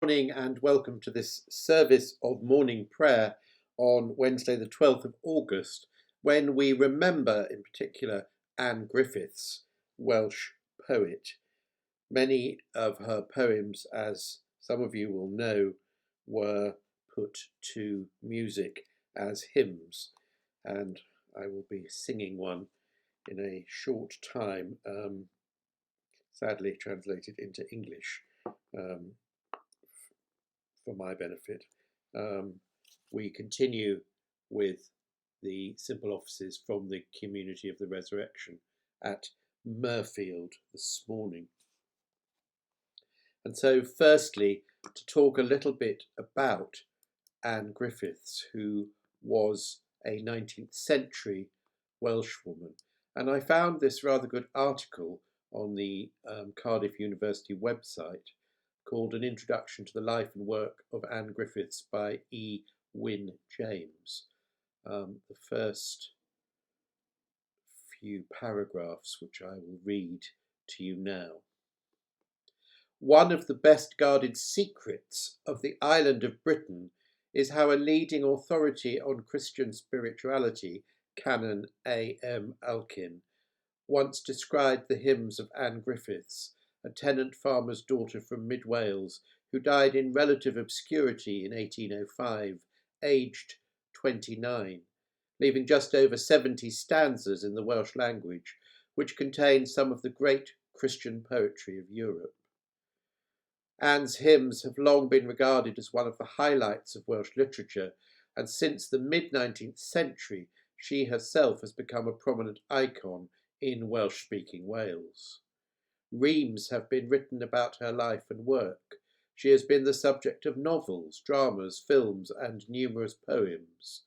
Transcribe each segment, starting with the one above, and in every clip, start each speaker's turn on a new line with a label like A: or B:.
A: Morning and welcome to this service of morning prayer on Wednesday the 12th of August, when we remember in particular Anne Griffiths, Welsh poet. Many of her poems, as some of you will know, were put to music as hymns, and I will be singing one in a short time, sadly translated into English. For my benefit. We continue with the simple offices from the Community of the Resurrection at Mirfield this morning. And so firstly, to talk a little bit about Anne Griffiths, who was a 19th century Welsh woman. And I found this rather good article on the Cardiff University website called An Introduction to the Life and Work of Anne Griffiths by E. Wyn James. The first few paragraphs, which I will read to you now. One of the best guarded secrets of the island of Britain is how a leading authority on Christian spirituality, Canon A. M. Alkin, once described the hymns of Anne Griffiths, a tenant farmer's daughter from mid Wales, who died in relative obscurity in 1805, aged 29, leaving just over 70 stanzas in the Welsh language, which contain some of the great Christian poetry of Europe. Anne's hymns have long been regarded as one of the highlights of Welsh literature, and since the mid-19th century, she herself has become a prominent icon in Welsh-speaking Wales. Reams have been written about her life and work. She has been the subject of novels, dramas, films, and numerous poems.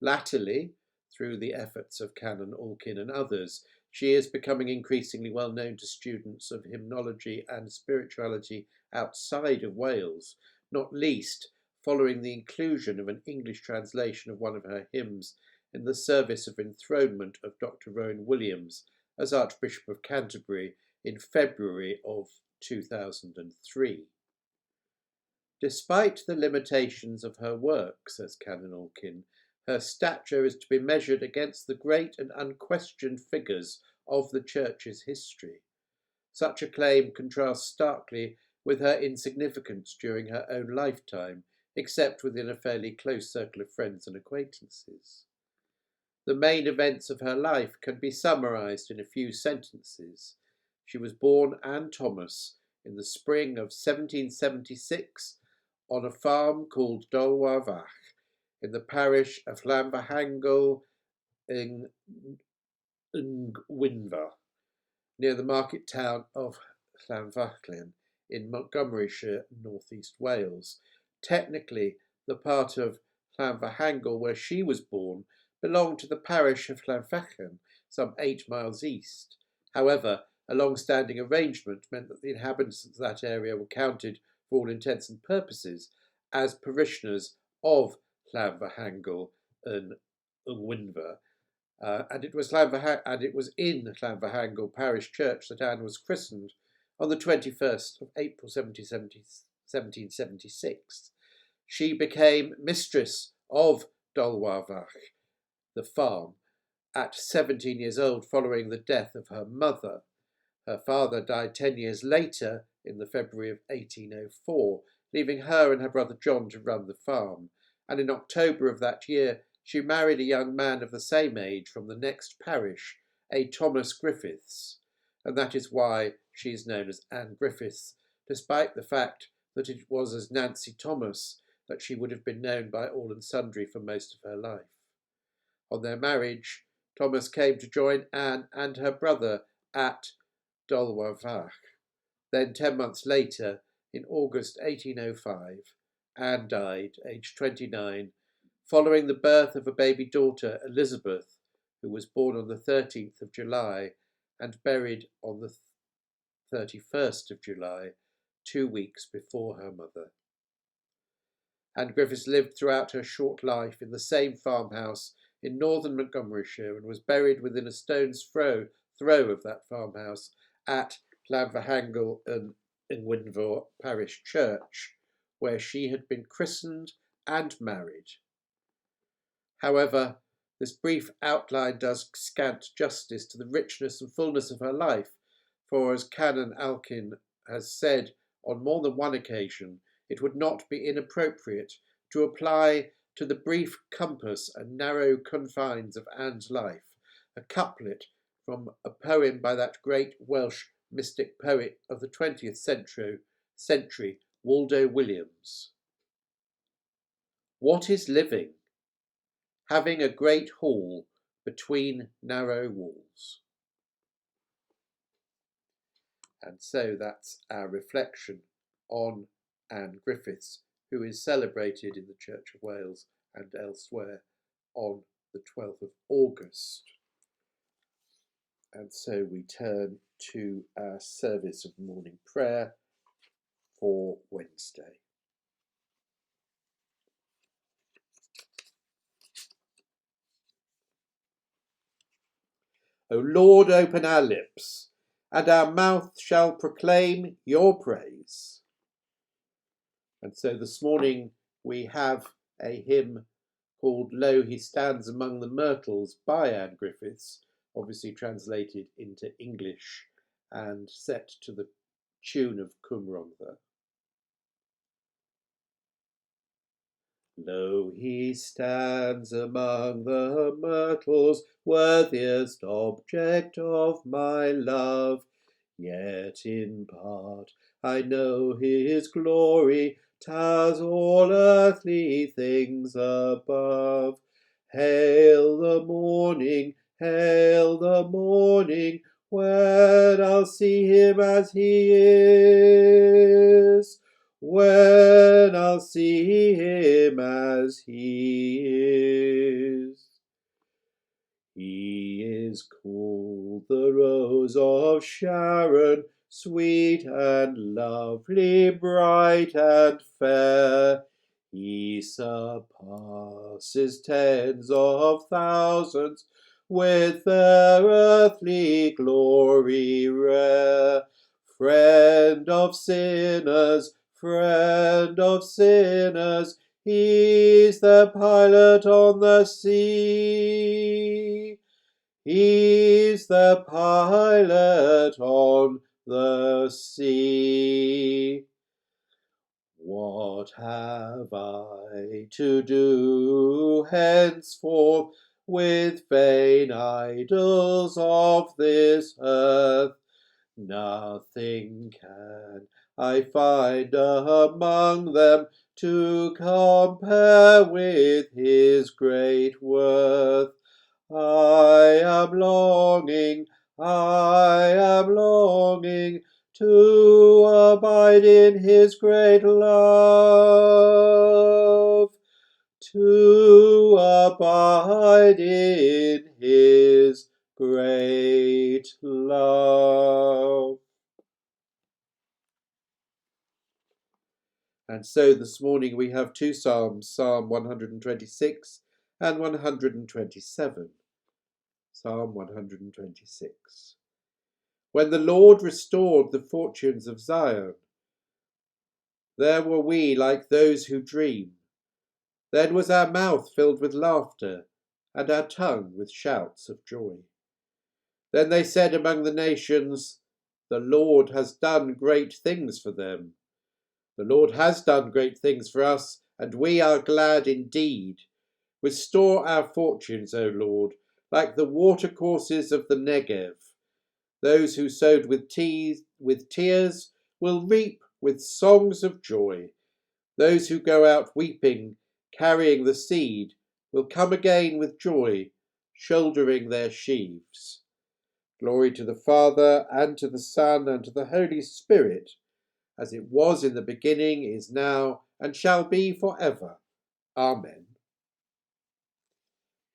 A: Latterly, through the efforts of Canon Alkin and others, she is becoming increasingly well known to students of hymnology and spirituality outside of Wales, not least following the inclusion of an English translation of one of her hymns in the service of enthronement of Dr. Rowan Williams as Archbishop of Canterbury in February of 2003. Despite the limitations of her work, says Canon Alkin, her stature is to be measured against the great and unquestioned figures of the Church's history. Such a claim contrasts starkly with her insignificance during her own lifetime, except within a fairly close circle of friends and acquaintances. The main events of her life can be summarised in a few sentences. She was born Anne Thomas in the spring of 1776 on a farm called Dolbenmaen in the parish of Llanfihangel in Ngwynfa, near the market town of Llanfihangel in Montgomeryshire, northeast Wales. Technically, the part of Llanfihangel where she was born belonged to the parish of Llanfihangel, some 8 miles east. However, a long-standing arrangement meant that the inhabitants of that area were counted, for all intents and purposes, as parishioners of Llanfihangel and Ngwynfa, and it was in Llanfihangel Parish Church that Anne was christened on the 21st of April 1776. She became mistress of Dolbenmaen, the farm, at 17 years old following the death of her mother. Her father died 10 years later in the February of 1804, leaving her and her brother John to run the farm, and in October of that year she married a young man of the same age from the next parish, a Thomas Griffiths, and that is why she is known as Anne Griffiths, despite the fact that it was as Nancy Thomas that she would have been known by all and sundry for most of her life. On their marriage, Thomas came to join Anne and her brother at Dolbenmaen. Then 10 months later, in August 1805, Anne died, aged 29, following the birth of a baby daughter, Elizabeth, who was born on the 13th of July and buried on the 31st of July, 2 weeks before her mother. Anne Griffiths lived throughout her short life in the same farmhouse in northern Montgomeryshire and was buried within a stone's throw of that farmhouse at Llanfihangel and Ngwynfa Parish Church, where she had been christened and married. However, this brief outline does scant justice to the richness and fullness of her life, for as Canon Alkin has said on more than one occasion, it would not be inappropriate to apply to the brief compass and narrow confines of Anne's life a couplet from a poem by that great Welsh mystic poet of the 20th century, Waldo Williams. What is living? Having a great hall between narrow walls. And so that's our reflection on Anne Griffiths, who is celebrated in the Church of Wales and elsewhere on the 12th of August. And so we turn to our service of morning prayer for Wednesday. O Lord, open our lips, and our mouth shall proclaim your praise. And so this morning we have a hymn called Lo, He Stands Among the Myrtles by Anne Griffiths, obviously translated into English and set to the tune of Cymru. Lo, he stands among the myrtles, worthiest object of my love. Yet in part I know his glory towers all earthly things above. Hail the morning, when I'll see him as he is. When I'll see him as he is. He is called the Rose of Sharon, sweet and lovely, bright and fair. He surpasses tens of thousands with their earthly glory rare. Friend of sinners, he's the pilot on the sea. He's the pilot on the sea. What have I to do henceforth with vain idols of this earth? Nothing can I find among them to compare with his great worth. I am longing to abide in his great love, to abide in his great love. And so this morning we have two psalms, Psalm 126 and 127. Psalm 126. When the Lord restored the fortunes of Zion, there were we like those who dream. Then was our mouth filled with laughter, and our tongue with shouts of joy. Then they said among the nations, the Lord has done great things for them. The Lord has done great things for us, and we are glad indeed. Restore our fortunes, O Lord, like the watercourses of the Negev. Those who sowed with tears will reap with songs of joy. Those who go out weeping, carrying the seed, will come again with joy, shouldering their sheaves. Glory to the Father, and to the Son, and to the Holy Spirit, as it was in the beginning, is now, and shall be for ever. Amen.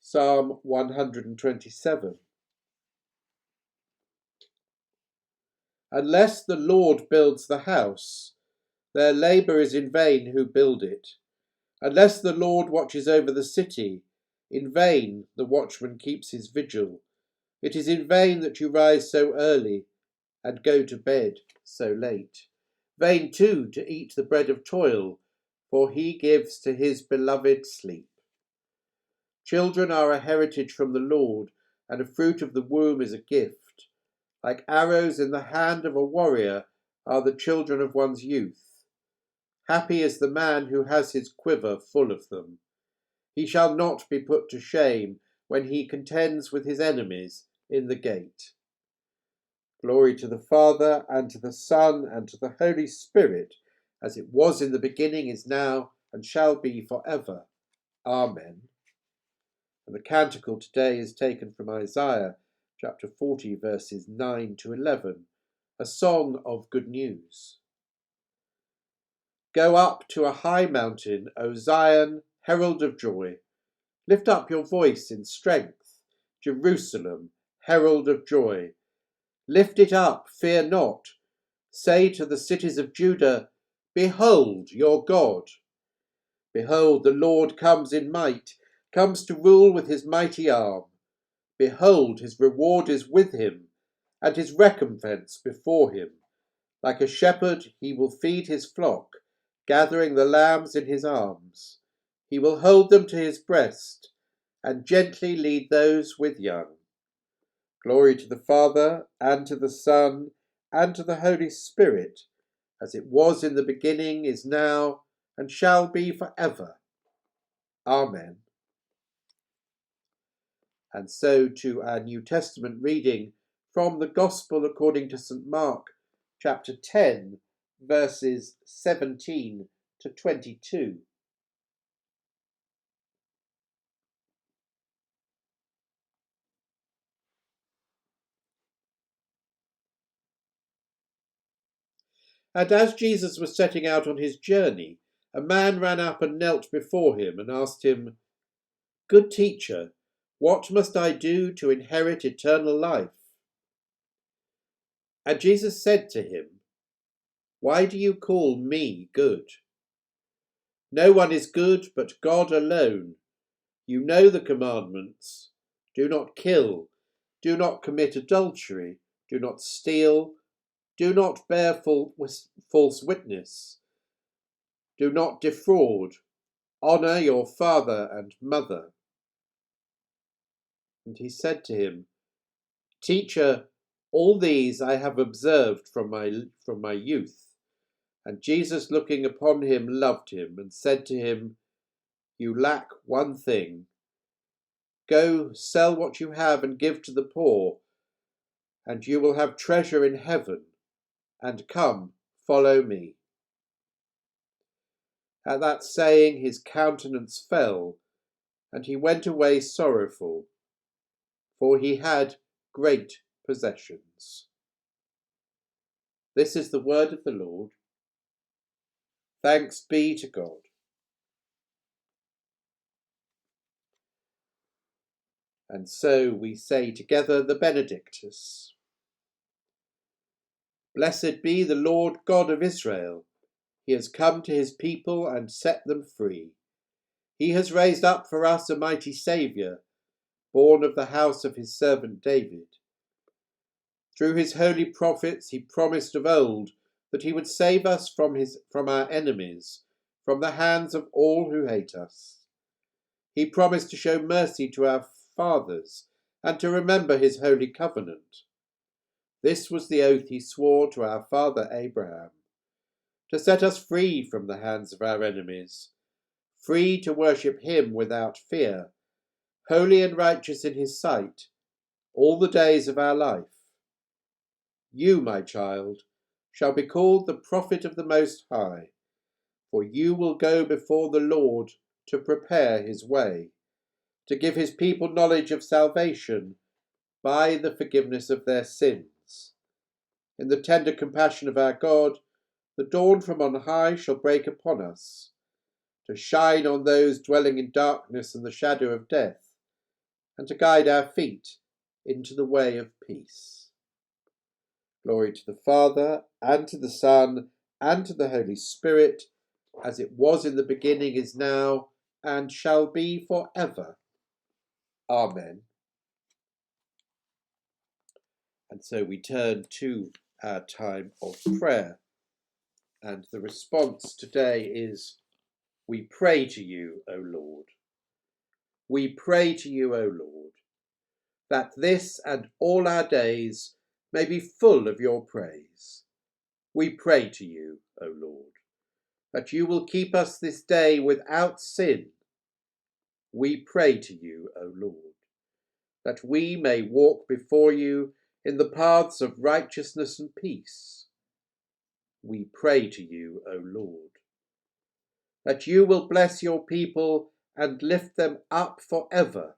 A: Psalm 127. Unless the Lord builds the house, their labour is in vain who build it. Unless the Lord watches over the city, in vain the watchman keeps his vigil. It is in vain that you rise so early and go to bed so late. Vain too to eat the bread of toil, for he gives to his beloved sleep. Children are a heritage from the Lord, and a fruit of the womb is a gift. Like arrows in the hand of a warrior are the children of one's youth. Happy is the man who has his quiver full of them. He shall not be put to shame when he contends with his enemies in the gate. Glory to the Father, and to the Son, and to the Holy Spirit, as it was in the beginning, is now, and shall be for ever. Amen. And the canticle today is taken from Isaiah chapter 40, verses 9 to 11, a song of good news. Go up to a high mountain, O Zion, herald of joy. Lift up your voice in strength, Jerusalem, herald of joy. Lift it up, fear not. Say to the cities of Judah, behold your God. Behold, the Lord comes in might, comes to rule with his mighty arm. Behold, his reward is with him, and his recompense before him. Like a shepherd, he will feed his flock, gathering the lambs in his arms. He will hold them to his breast, and gently lead those with young. Glory to the Father, and to the Son, and to the Holy Spirit, as it was in the beginning, is now, and shall be for ever. Amen. And so to our New Testament reading from the Gospel according to St. Mark, chapter 10, verses 17 to 22. And as Jesus was setting out on his journey, a man ran up and knelt before him and asked him, Good teacher, what must I do to inherit eternal life? And Jesus said to him, Why do you call me good? No one is good but God alone. You know the commandments. Do not kill. Do not commit adultery. Do not steal. Do not bear false witness. Do not defraud. Honour your father and mother. And he said to him, Teacher, all these I have observed from my youth. And Jesus, looking upon him, loved him and said to him, You lack one thing. Go, sell what you have and give to the poor, and you will have treasure in heaven. And come, follow me. At that saying his countenance fell, and he went away sorrowful, for he had great possessions. This is the word of the Lord. Thanks be to God. And so we say together the Benedictus. Blessed be the Lord God of Israel. He has come to his people and set them free. He has raised up for us a mighty Saviour, born of the house of his servant David. Through his holy prophets he promised of old that he would save us from our enemies, from the hands of all who hate us. He promised to show mercy to our fathers and to remember his holy covenant. This was the oath he swore to our father Abraham, to set us free from the hands of our enemies, free to worship him without fear, holy and righteous in his sight, all the days of our life. You, my child, shall be called the prophet of the Most High, for you will go before the Lord to prepare his way, to give his people knowledge of salvation by the forgiveness of their sins. In the tender compassion of our God, the dawn from on high shall break upon us, to shine on those dwelling in darkness and the shadow of death, and to guide our feet into the way of peace. Glory to the Father, and to the Son, and to the Holy Spirit, as it was in the beginning, is now, and shall be for ever. Amen. And so we turn to our time of prayer. And the response today is, We pray to you, O Lord. We pray to you, O Lord, that this and all our days may be full of your praise. We pray to you, O Lord, that you will keep us this day without sin. We pray to you, O Lord, that we may walk before you in the paths of righteousness and peace. We pray to you, O Lord, that you will bless your people and lift them up forever.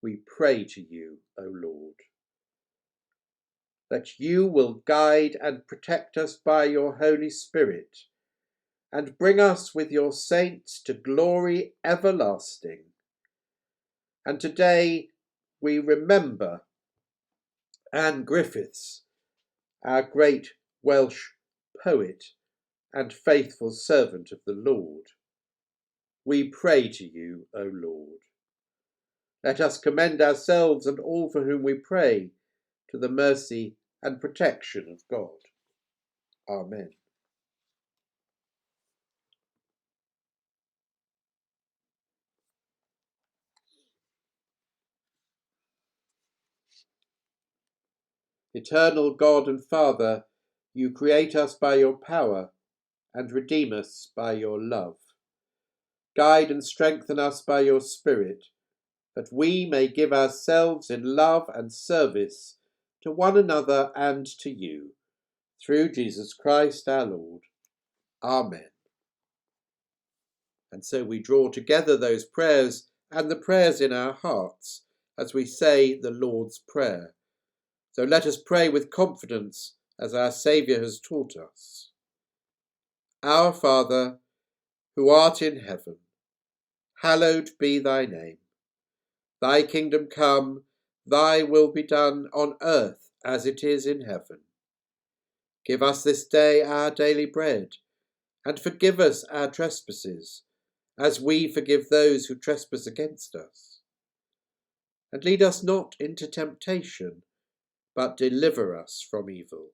A: We pray to you, O Lord, that you will guide and protect us by your Holy Spirit and bring us with your saints to glory everlasting. And today we remember Anne Griffiths, our great Welsh poet and faithful servant of the Lord. We pray to you, O Lord. Let us commend ourselves and all for whom we pray to the mercy and protection of God. Amen. Eternal God and Father, you create us by your power and redeem us by your love. Guide and strengthen us by your Spirit, that we may give ourselves in love and service to one another and to you, through Jesus Christ our Lord. Amen. And so we draw together those prayers and the prayers in our hearts as we say the Lord's Prayer. So let us pray with confidence as our Saviour has taught us. Our Father, who art in heaven, hallowed be thy name. Thy kingdom come, thy will be done on earth as it is in heaven. Give us this day our daily bread, and forgive us our trespasses, as we forgive those who trespass against us. And lead us not into temptation, but deliver us from evil.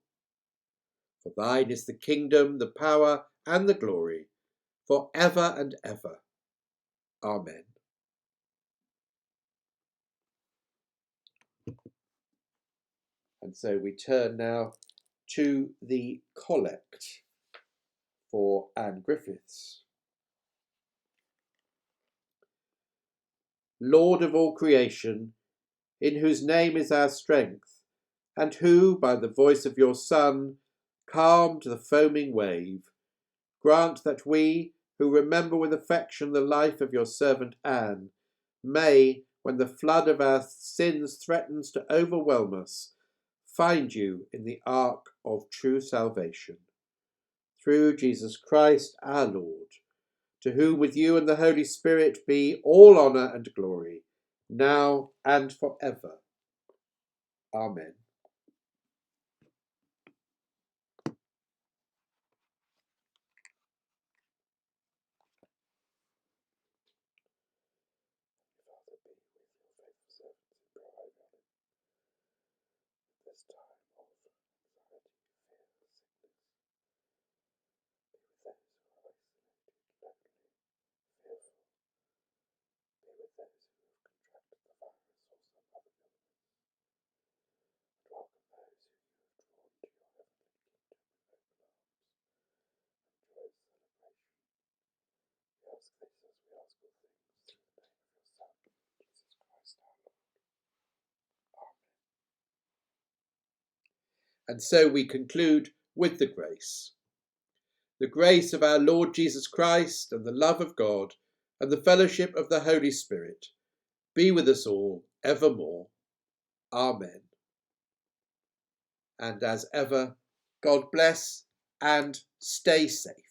A: For thine is the kingdom, the power, and the glory, for ever and ever. Amen. And so we turn now to the collect for Anne Griffiths. Lord of all creation, in whose name is our strength, and who, by the voice of your Son, calmed the foaming wave, grant that we, who remember with affection the life of your servant Anne, may, when the flood of our sins threatens to overwhelm us, find you in the ark of true salvation. Through Jesus Christ our Lord, to whom with you and the Holy Spirit be all honour and glory, now and forever. Amen. And so we conclude with the grace. The grace of our Lord Jesus Christ and the love of God and the fellowship of the Holy Spirit be with us all evermore. Amen. And as ever, God bless and stay safe.